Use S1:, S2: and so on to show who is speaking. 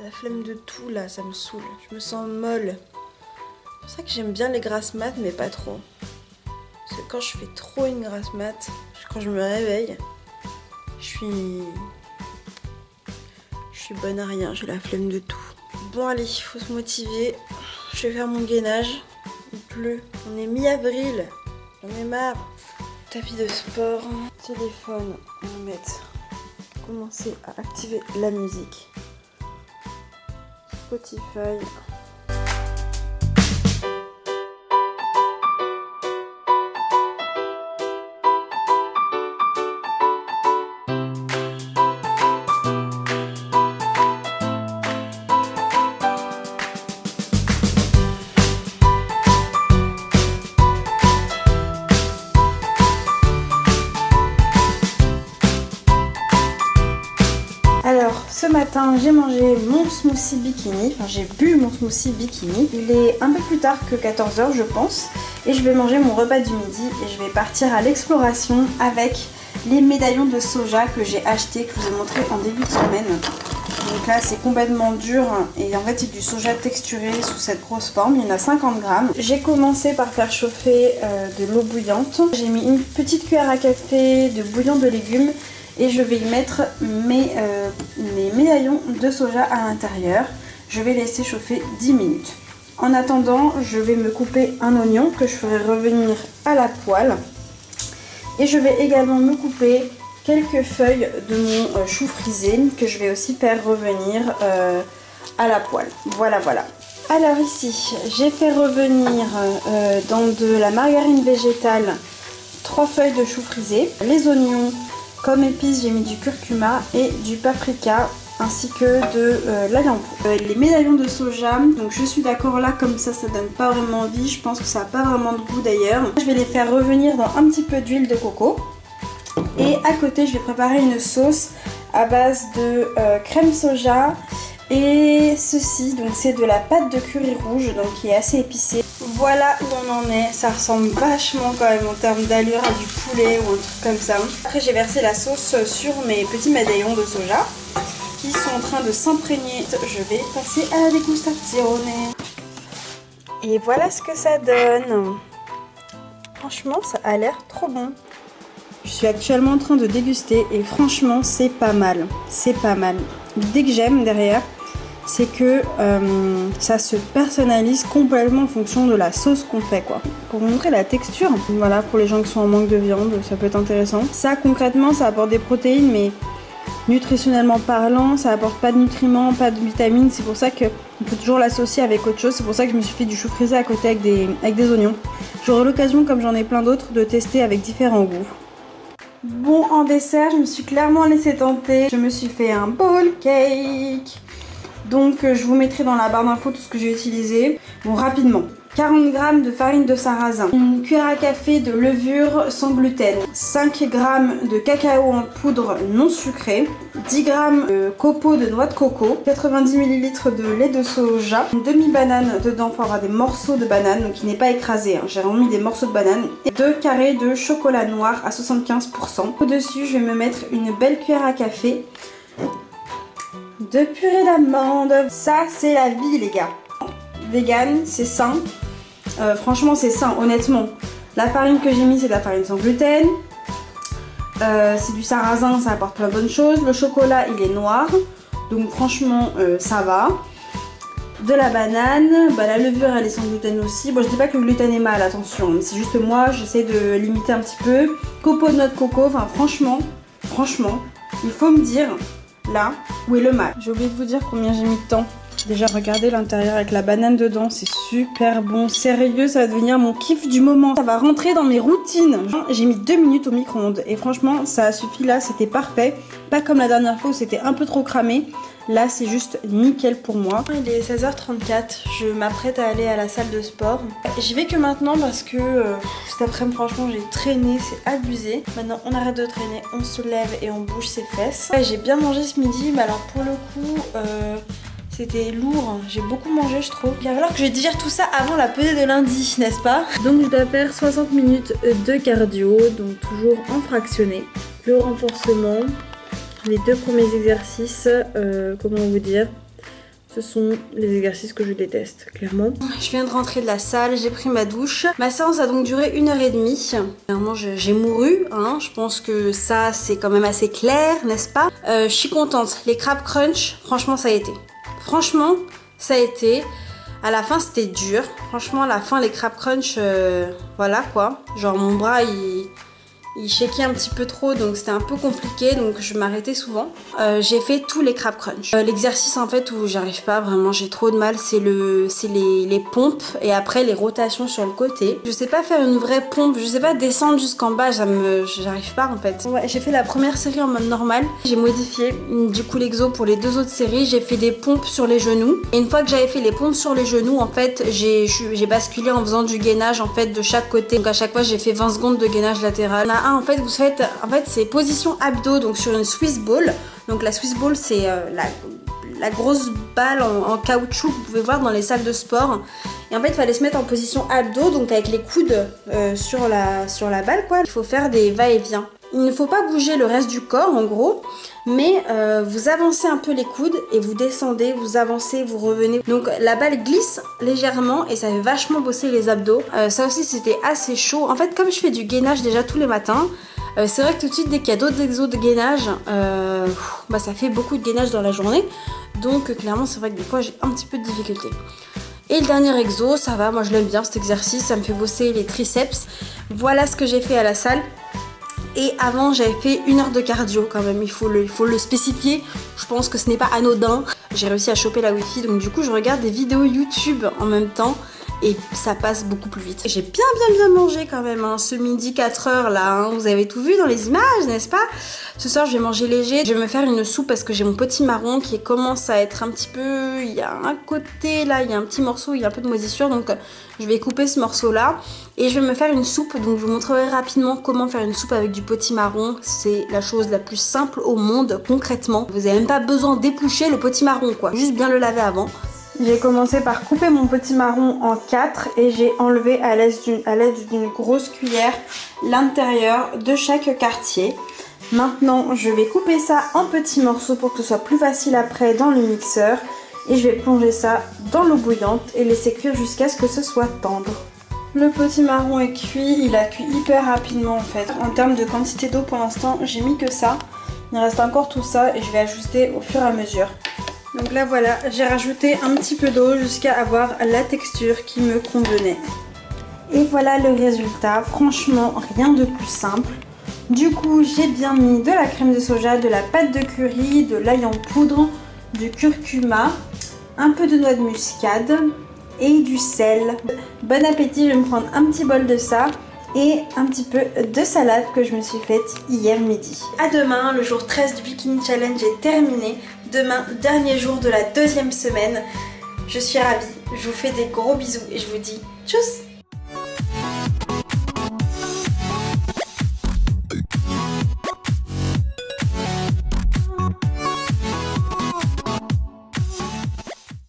S1: la flemme de tout là, ça me saoule. Je me sens molle. C'est pour ça que j'aime bien les grasses mat, mais pas trop. Parce que quand je fais trop une grasse mat, quand je me réveille, je suis bonne à rien, j'ai la flemme de tout. Bon allez, il faut se motiver. Je vais faire mon gainage. Il pleut. On est mi-avril. J'en ai marre. Tapis de sport. Téléphone. On va mettre. Commencer à activer la musique. Spotify. Alors, ce matin, j'ai mangé mon smoothie bikini, enfin j'ai bu mon smoothie bikini. Il est un peu plus tard que 14 h je pense. Et je vais manger mon repas du midi et je vais partir à l'exploration avec les médaillons de soja que j'ai achetés, que je vous ai montré en début de semaine. Donc là, c'est complètement dur et en fait, c'est du soja texturé sous cette grosse forme. Il y en a 50 grammes. J'ai commencé par faire chauffer de l'eau bouillante. J'ai mis une petite cuillère à café de bouillon de légumes. Et je vais y mettre mes médaillons de soja à l'intérieur. Je vais laisser chauffer 10 minutes. En attendant, je vais me couper un oignon que je ferai revenir à la poêle. Et je vais également me couper quelques feuilles de mon chou frisé que je vais aussi faire revenir à la poêle. Voilà, voilà. Alors ici, j'ai fait revenir dans de la margarine végétale 3 feuilles de chou frisé, les oignons. Comme épices, j'ai mis du curcuma et du paprika ainsi que de l'ail en poudre. Les médaillons de soja, donc je suis d'accord là, comme ça donne pas vraiment envie. Je pense que ça n'a pas vraiment de goût d'ailleurs. Je vais les faire revenir dans un petit peu d'huile de coco. Et à côté, je vais préparer une sauce à base de crème soja. Et ceci, donc c'est de la pâte de curry rouge, donc qui est assez épicée. Voilà où on en est, ça ressemble vachement quand même en termes d'allure à du poulet ou un truc comme ça. Après j'ai versé la sauce sur mes petits médaillons de soja qui sont en train de s'imprégner. Je vais passer à la dégustazione. Et voilà ce que ça donne. Franchement ça a l'air trop bon. Je suis actuellement en train de déguster et franchement c'est pas mal. C'est pas mal. L'idée que j'aime derrière, c'est que ça se personnalise complètement en fonction de la sauce qu'on fait quoi. Pour vous montrer la texture, voilà, pour les gens qui sont en manque de viande, ça peut être intéressant. Ça concrètement, ça apporte des protéines, mais nutritionnellement parlant, ça apporte pas de nutriments, pas de vitamines. C'est pour ça qu'il faut toujours l'associer avec autre chose. C'est pour ça que je me suis fait du chou frisé à côté avec des oignons. J'aurai l'occasion, comme j'en ai plein d'autres, de tester avec différents goûts. Bon, en dessert, je me suis clairement laissée tenter. Je me suis fait un bowl cake. Donc, je vous mettrai dans la barre d'infos tout ce que j'ai utilisé. Bon, rapidement. 40 g de farine de sarrasin, une cuillère à café de levure sans gluten, 5 g de cacao en poudre non sucré, 10 g de copeaux de noix de coco, 90 ml de lait de soja, une demi-banane dedans pour avoir des morceaux de banane, donc qui n'est pas écrasé, hein. J'ai vraiment mis des morceaux de banane, et 2 carrés de chocolat noir à 75%. Au-dessus, je vais me mettre une belle cuillère à café de purée d'amande. Ça, c'est la vie, les gars. Vegan, c'est sain. Franchement c'est sain, honnêtement. La farine que j'ai mis c'est de la farine sans gluten. C'est du sarrasin, ça apporte plein de bonnes choses. Le chocolat il est noir, donc franchement ça va. De la banane, bah, la levure elle est sans gluten aussi. Bon je dis pas que le gluten est mal, attention, c'est juste moi j'essaie de limiter un petit peu. Copeaux de noix de coco, enfin franchement, il faut me dire là où est le mal. J'ai oublié de vous dire combien j'ai mis de temps. Déjà regardez l'intérieur avec la banane dedans, c'est super bon, sérieux ça va devenir mon kiff du moment. Ça va rentrer dans mes routines. J'ai mis 2 minutes au micro-ondes et franchement ça a suffi là, c'était parfait. Pas comme la dernière fois où c'était un peu trop cramé. Là c'est juste nickel pour moi. Il est 16h34, je m'apprête à aller à la salle de sport. J'y vais que maintenant parce que cet après-midi franchement j'ai traîné, c'est abusé. Maintenant on arrête de traîner, on se lève et on bouge ses fesses. J'ai bien mangé ce midi, mais alors pour le coup... c'était lourd, j'ai beaucoup mangé je trouve. Il va falloir que je digère tout ça avant la pesée de lundi, n'est-ce pas? Donc je dois faire 60 minutes de cardio, donc toujours en fractionné. Le renforcement, les 2 premiers exercices, comment vous dire, Ce sont les exercices que je déteste, clairement. Je viens de rentrer de la salle, j'ai pris ma douche. Ma séance a donc duré 1h30. Clairement, j'ai mouru, hein. Je pense que ça, c'est quand même assez clair, n'est-ce pas? Je suis contente. Les crab crunch, franchement, ça a été. Franchement, ça a été. À la fin, c'était dur. Franchement, à la fin, les crab crunch, voilà quoi. Genre, mon bras, il shakeait un petit peu trop, donc c'était un peu compliqué, donc je m'arrêtais souvent. J'ai fait tous les crab crunch. L'exercice en fait où j'arrive pas vraiment, j'ai trop de mal, c'est les pompes et après les rotations sur le côté. Je sais pas faire une vraie pompe, je sais pas descendre jusqu'en bas, j'arrive pas en fait. Ouais, j'ai fait la première série en mode normal, j'ai modifié du coup l'exo pour les 2 autres séries, j'ai fait des pompes sur les genoux. Et une fois que j'avais fait les pompes sur les genoux, en fait, j'ai basculé en faisant du gainage en fait de chaque côté. Donc à chaque fois j'ai fait 20 secondes de gainage latéral. En fait, vous faites, c'est position abdos, donc sur une Swiss ball. Donc la Swiss ball, c'est la grosse balle en caoutchouc que vous pouvez voir dans les salles de sport. Et en fait, il fallait se mettre en position abdos, donc avec les coudes sur la balle, quoi. Il faut faire des va-et-vient. Il ne faut pas bouger le reste du corps, en gros, mais vous avancez un peu les coudes et vous descendez, vous avancez, vous revenez. Donc la balle glisse légèrement et ça fait vachement bosser les abdos. Ça aussi, c'était assez chaud. En fait, comme je fais du gainage déjà tous les matins, c'est vrai que tout de suite, dès qu'il y a d'autres exos de gainage, ça fait beaucoup de gainage dans la journée. Donc clairement, c'est vrai que des fois, j'ai un petit peu de difficulté. Et le dernier exo, ça va, moi je l'aime bien cet exercice, ça me fait bosser les triceps. Voilà ce que j'ai fait à la salle. Et avant, j'avais fait 1 heure de cardio quand même, il faut le spécifier. Je pense que ce n'est pas anodin. J'ai réussi à choper la wifi, donc du coup, je regarde des vidéos YouTube en même temps. Et ça passe beaucoup plus vite. J'ai bien mangé quand même, hein. Ce midi 4h là, hein. Vous avez tout vu dans les images, n'est-ce pas? Ce soir, je vais manger léger. Je vais me faire une soupe parce que j'ai mon potimarron qui commence à être un petit peu... Il y a un côté là, il y a un petit morceau, il y a un peu de moisissure. Donc je vais couper ce morceau là. Et je vais me faire une soupe. Donc je vous montrerai rapidement comment faire une soupe avec du potimarron. C'est la chose la plus simple au monde, concrètement. Vous n'avez même pas besoin d'éplucher le potimarron, quoi. Juste bien le laver avant. J'ai commencé par couper mon potimarron en 4 et j'ai enlevé à l'aide d'une grosse cuillère l'intérieur de chaque quartier. Maintenant, je vais couper ça en petits morceaux pour que ce soit plus facile après dans le mixeur. Et je vais plonger ça dans l'eau bouillante et laisser cuire jusqu'à ce que ce soit tendre. Le potimarron est cuit, il a cuit hyper rapidement en fait. En termes de quantité d'eau pour l'instant, j'ai mis que ça. Il reste encore tout ça et je vais ajuster au fur et à mesure. Donc là voilà, j'ai rajouté un petit peu d'eau jusqu'à avoir la texture qui me convenait. Et voilà le résultat, franchement rien de plus simple. Du coup j'ai bien mis de la crème de soja, de la pâte de curry, de l'ail en poudre, du curcuma, un peu de noix de muscade et du sel. Bon appétit, je vais me prendre un petit bol de ça et un petit peu de salade que je me suis faite hier midi. À demain, le jour 13 du Bikini Challenge est terminé. Demain, dernier jour de la 2e semaine. Je suis ravie, je vous fais des gros bisous et je vous dis tchuss!